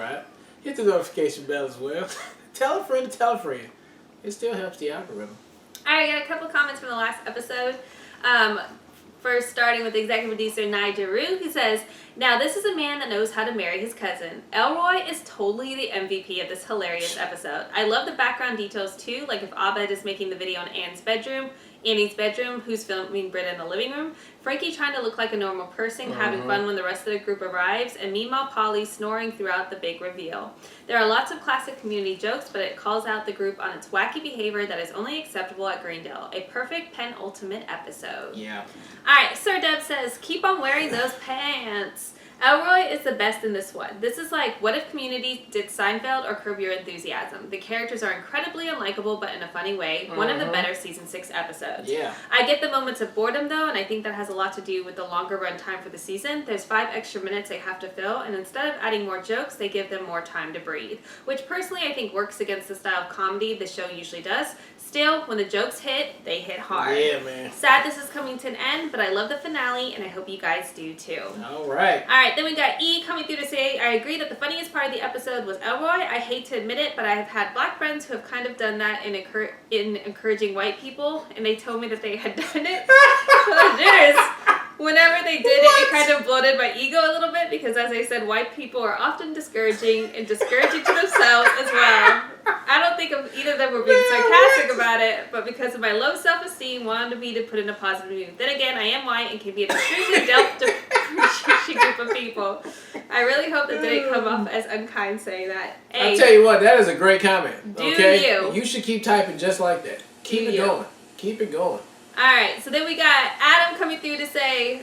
subscribe. Hit the notification bell as well. Tell a friend to tell a friend. It still helps the algorithm. Alright, I got a couple comments from the last episode. First, starting with executive producer Nigel Rue, who says, "Now this is a man that knows how to marry his cousin. Elroy is totally the MVP of this hilarious episode. I love the background details too, like if Abed is making the video in Annie's bedroom, who's filming Britta in the living room, Frankie trying to look like a normal person, having fun when the rest of the group arrives, and meanwhile Polly snoring throughout the big reveal. There are lots of classic community jokes, but it calls out the group on its wacky behavior that is only acceptable at Greendale. A perfect penultimate episode." Yeah. Alright, Sir Deb says, "Keep on wearing those pants." Elroy is the best in this one. This is like, what if Community did Seinfeld or Curb Your Enthusiasm? The characters are incredibly unlikable, but in a funny way. One of the better season 6 episodes. Yeah. I get the moments of boredom though, and I think that has a lot to do with the longer run time for the season. There's 5 extra minutes they have to fill, and instead of adding more jokes, they give them more time to breathe. Which personally I think works against the style of comedy the show usually does. Still, when the jokes hit, they hit hard. Yeah, man. Sad this is coming to an end, but I love the finale, and I hope you guys do too. Alright. Alright, then we got E coming through to say, "I agree that the funniest part of the episode was Elroy. I hate to admit it, but I have had black friends who have kind of done that in encouraging white people, and they told me that they had done it." Whenever they did it kind of bloated my ego a little bit because, as I said, white people are often discouraging to themselves as well. I don't think either of them were being sarcastic about it, but because of my low self-esteem, wanted me to put in a positive mood. Then again, I am white and can be an extremely appreciating group of people. I really hope that didn't come off as unkind saying that. Hey, I'll tell you what, that is a great comment. Do okay? you? You should keep typing just like that. Keep it going. Keep it going. Alright, so then we got Adam coming through to say,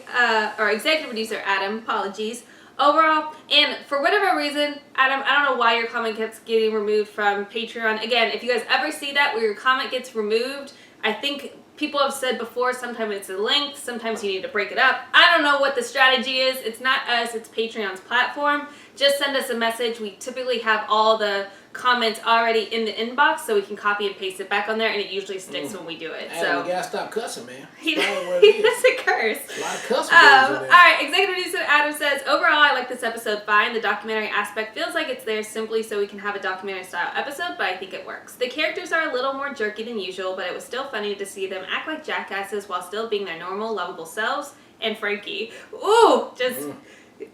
or executive producer Adam, apologies. Overall, and for whatever reason, Adam, I don't know why your comment keeps getting removed from Patreon. Again, if you guys ever see that where your comment gets removed, I think people have said before, sometimes it's a link, sometimes you need to break it up. I don't know what the strategy is. It's not us, it's Patreon's platform. Just send us a message. We typically have all the comments already in the inbox, so we can copy and paste it back on there, and it usually sticks when we do it. Hey, so you gotta stop cussing, man. he doesn't curse. A lot of cussing words in there. Alright, executive producer Adam says, "Overall, I like this episode fine. The documentary aspect feels like it's there simply so we can have a documentary style episode, but I think it works. The characters are a little more jerky than usual, but it was still funny to see them act like jackasses while still being their normal, lovable selves. And Frankie. Ooh, just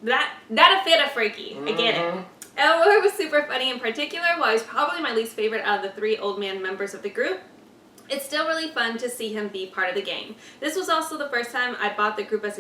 not a fan of Frankie. I get it. Elroy was super funny in particular, while he's probably my least favorite out of the 3 old man members of the group. It's still really fun to see him be part of the game. This was also the first time I bought the group as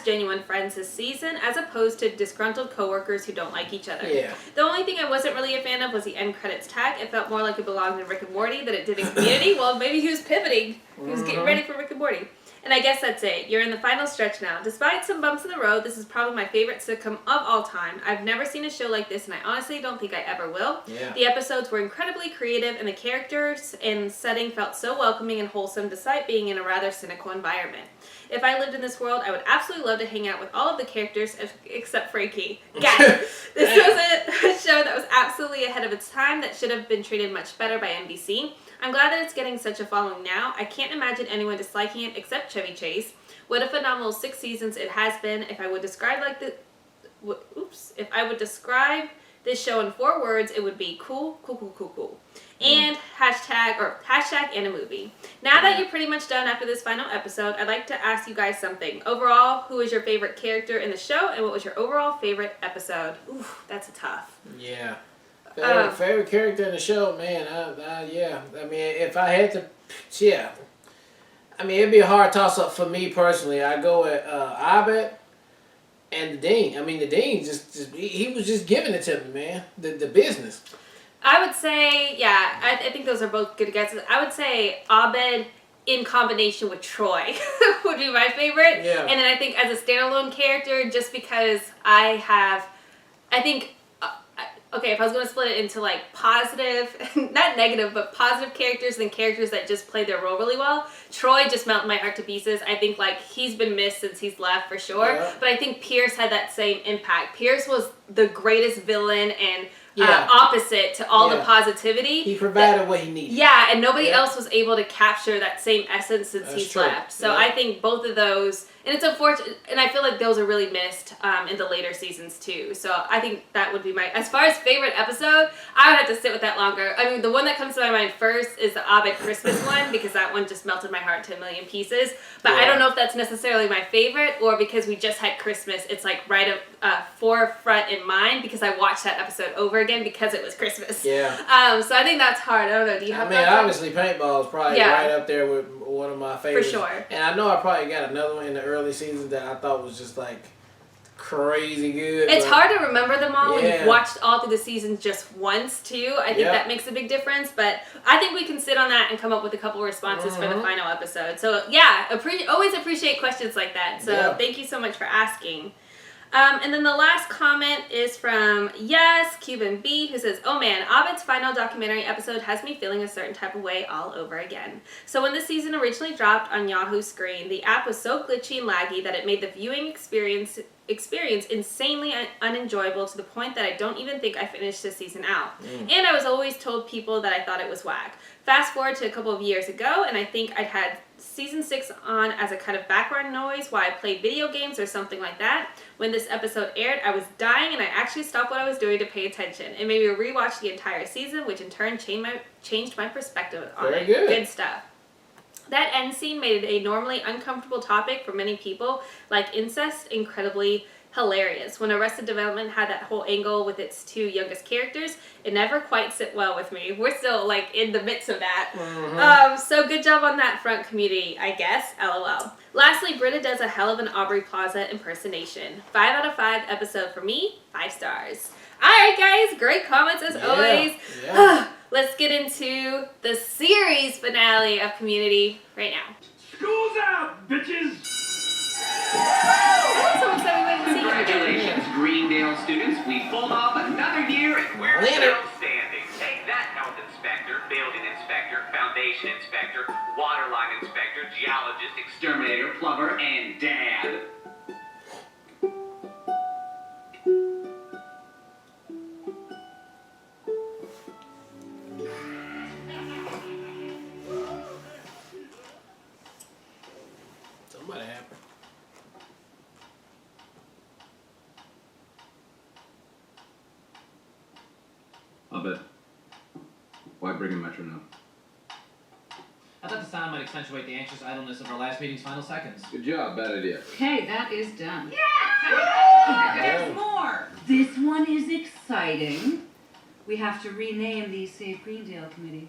genuine friends this season, as opposed to disgruntled coworkers who don't like each other. Yeah. The only thing I wasn't really a fan of was the end credits tag. It felt more like it belonged in Rick and Morty than it did in Community. Well, maybe he was pivoting. He was getting ready for Rick and Morty. And I guess that's it. You're in the final stretch now. Despite some bumps in the road, this is probably my favorite sitcom of all time. I've never seen a show like this, and I honestly don't think I ever will. Yeah. The episodes were incredibly creative, and the characters and setting felt so welcoming and wholesome despite being in a rather cynical environment. If I lived in this world, I would absolutely love to hang out with all of the characters except Frankie. Guys, this was a show that was absolutely ahead of its time that should have been treated much better by NBC. I'm glad that it's getting such a following now. I can't imagine anyone disliking it except Chevy Chase. What a phenomenal 6 seasons it has been. If I would describe this show in 4 words, it would be cool. And hashtag and a movie. Now that you're pretty much done after this final episode, I'd like to ask you guys something. Overall, who was your favorite character in the show, and what was your overall favorite episode? Ooh, that's a tough. Yeah. Favorite character in the show, man. Yeah. I mean, if I had to, yeah. I mean, it'd be a hard toss-up for me personally. I go with Abed and the Dean. I mean, the Dean he was just giving it to me, man. The business. I would say, yeah, I think those are both good guesses. I would say Abed in combination with Troy would be my favorite. Yeah. And then I think as a standalone character, just because okay, if I was going to split it into like positive, not negative, but positive characters and characters that just play their role really well, Troy just melted my heart to pieces. I think like he's been missed since he's left for sure. Yeah. But I think Pierce had that same impact. Pierce was the greatest villain and opposite to all the positivity. He provided what he needed. Yeah, and nobody else was able to capture that same essence since he's left. So I think both of those And it's unfortunate, and I feel like those are really missed in the later seasons too. So I think that would be as far as favorite episode, I would have to sit with that longer. I mean, the one that comes to my mind first is the Abed Christmas one, because that one just melted my heart to a million pieces. But I don't know if that's necessarily my favorite, or because we just had Christmas, it's like right up forefront in mind, because I watched that episode over again because it was Christmas. Yeah. So I think that's hard. I don't know. Do you have? I mean, obviously, Paintball is probably right up there with one of my favorites. For sure. And I know I probably got another one in the early seasons that I thought was just like crazy good. It's hard to remember them all when you've watched all through the seasons just once too. I think that makes a big difference. But I think we can sit on that and come up with a couple responses for the final episode. So yeah, always appreciate questions like that. So thank you so much for asking. And then the last comment is from Cuban B, who says, "Oh man, Abed's final documentary episode has me feeling a certain type of way all over again. So when the season originally dropped on Yahoo screen, the app was so glitchy and laggy that it made the viewing experience insanely unenjoyable, to the point that I don't even think I finished the season out. And I was always told people that I thought it was whack. Fast forward to a couple of years ago, and I think I'd had season 6 on as a kind of background noise while I played video games or something like that. When this episode aired, I was dying, and I actually stopped what I was doing to pay attention. It made me rewatch the entire season, which in turn changed my perspective on it." Good stuff. That end scene made a normally uncomfortable topic for many people, like incest, incredibly hilarious. When Arrested Development had that whole angle with its 2 youngest characters, it never quite sit well with me. We're still like in the midst of that. So good job on that front, community, I guess. LOL. Lastly, Britta does a hell of an Aubrey Plaza impersonation. 5 out of 5 episode for me, 5 stars. Alright guys, great comments as always. Let's get into the series finale of Community right now. School's out, bitches! So excited to see you. Congratulations, Greendale students. We pulled off another year and we're outstanding. Take that, health inspector, building inspector, foundation inspector, waterline inspector, geologist, exterminator, plumber, and dad. Somebody happened. I'll bet. Why bring a metro now? I thought the sound might accentuate the anxious idleness of our last meeting's final seconds. Good job, bad idea. Okay, that is done. There's more! This one is exciting. We have to rename the Save Greendale Committee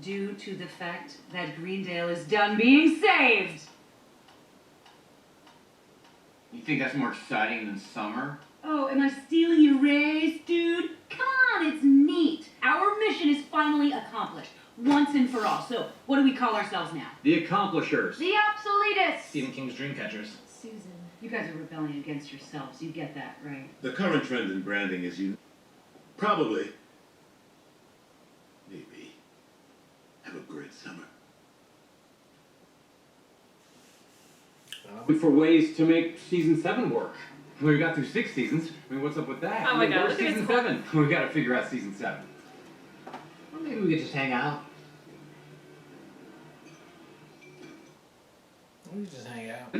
due to the fact that Greendale is done being saved. You think that's more exciting than summer? Oh, am I stealing your race, dude? Come on, it's neat. Our mission is finally accomplished, once and for all. So, what do we call ourselves now? The Accomplishers. The Obsoletists! Stephen King's Dreamcatchers. Susan, you guys are rebelling against yourselves. You get that, right? The current trend in branding is probably, maybe, have a great summer. For ways to make season 7 work. We got through 6 seasons. I mean, what's up with that? Oh my God, Where's look at season his 7? We gotta figure out season 7. Or maybe we could just hang out. We just hang out.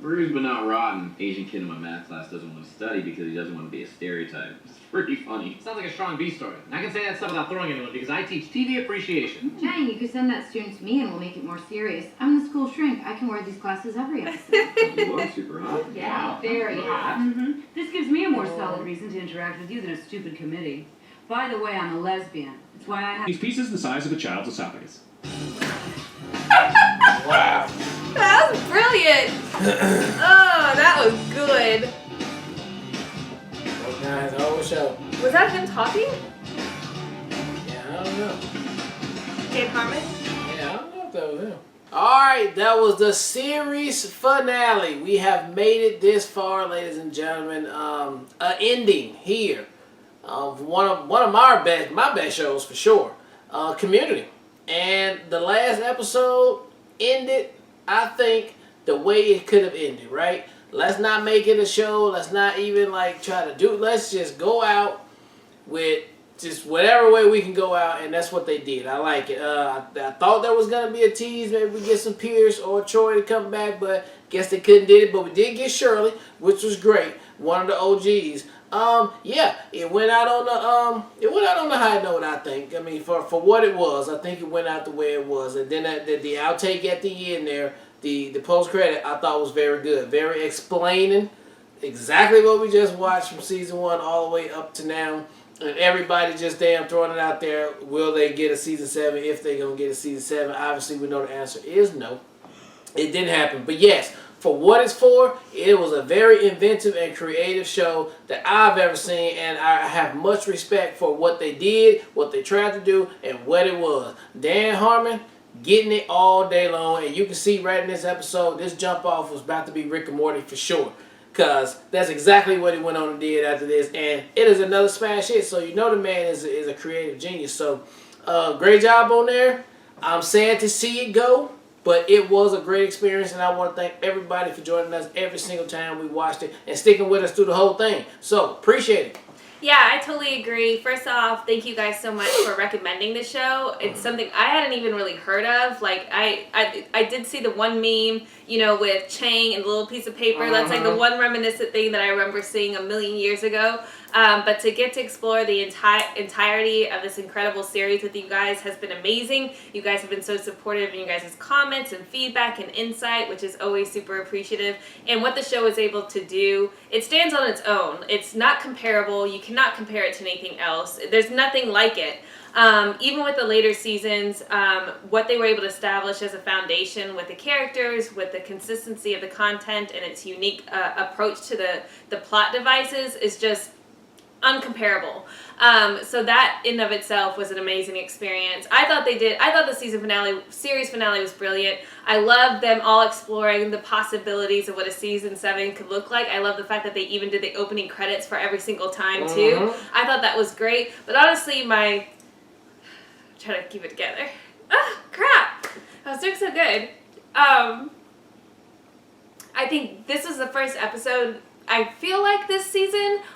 Bruised but not rotten. Asian kid in my math class doesn't want to study because he doesn't want to be a stereotype. It's pretty funny. Sounds like a strong B story. And I can say that stuff without throwing anyone because I teach TV appreciation. Jane, you could send that student to me and we'll make it more serious. I'm the school shrink. I can wear these glasses every episode. You are super hot. Yeah, very hot. Mm-hmm. This gives me a more solid reason to interact with you than a stupid committee. By the way, I'm a lesbian. It's why I have... Each piece is the size of a child's esophagus. Wow. That was brilliant. Oh, that was good. Those guys always show. Was that him talking? Yeah, I don't know. Jane Harmon? Yeah, I don't know if that was him. Alright, that was the series finale. We have made it this far, ladies and gentlemen. An ending here of one of my best shows for sure. Community. And the last episode ended, I think, the way it could have ended, right? Let's not make it a show. Let's not even like try to do. Let's just go out with just whatever way we can go out, and that's what they did. I like it. I thought there was gonna be a tease, maybe we get some Pierce or Troy to come back, but Guess they couldn't did it, but we did get Shirley, which was great. One of the OGs. Yeah, it went out on the high note. I think. I mean, for what it was, I think it went out the way it was. And then the outtake at the end there, the post credit, I thought was very good, very explaining exactly what we just watched from season 1 all the way up to now. And everybody just damn throwing it out there. Will they get a season 7? If they're gonna get a season 7, obviously we know the answer is no. It didn't happen. But yes, for what it's for, it was a very inventive and creative show that I've ever seen, and I have much respect for what they did, what they tried to do, and what it was. Dan Harmon getting it all day long, and you can see right in this episode, this jump off was about to be Rick and Morty for sure. Because that's exactly what he went on and did after this. And it is another smash hit. So you know the man is a creative genius. So great job on there. I'm sad to see it go. But it was a great experience. And I want to thank everybody for joining us every single time we watched it. And sticking with us through the whole thing. So appreciate it. Yeah, I totally agree. First off, thank you guys so much for recommending the show. It's something I hadn't even really heard of. Like, I did see the one meme, you know, with Chang and a little piece of paper. That's like the one reminiscent thing that I remember seeing a million years ago. But to get to explore the entirety of this incredible series with you guys has been amazing. You guys have been so supportive in you guys' comments and feedback and insight, which is always super appreciative. And what the show is able to do, it stands on its own. It's not comparable. You cannot compare it to anything else. There's nothing like it. Even with the later seasons, what they were able to establish as a foundation with the characters, with the consistency of the content, and its unique approach to the plot devices is just uncomparable. So that in of itself was an amazing experience. I thought the series finale was brilliant. I loved them all exploring the possibilities of what a season 7 could look like. I love the fact that they even did the opening credits for every single time too. I thought that was great. But honestly, I'm trying to keep it together. Ah, crap! I was doing so good. I think this was the first episode, I feel like this season,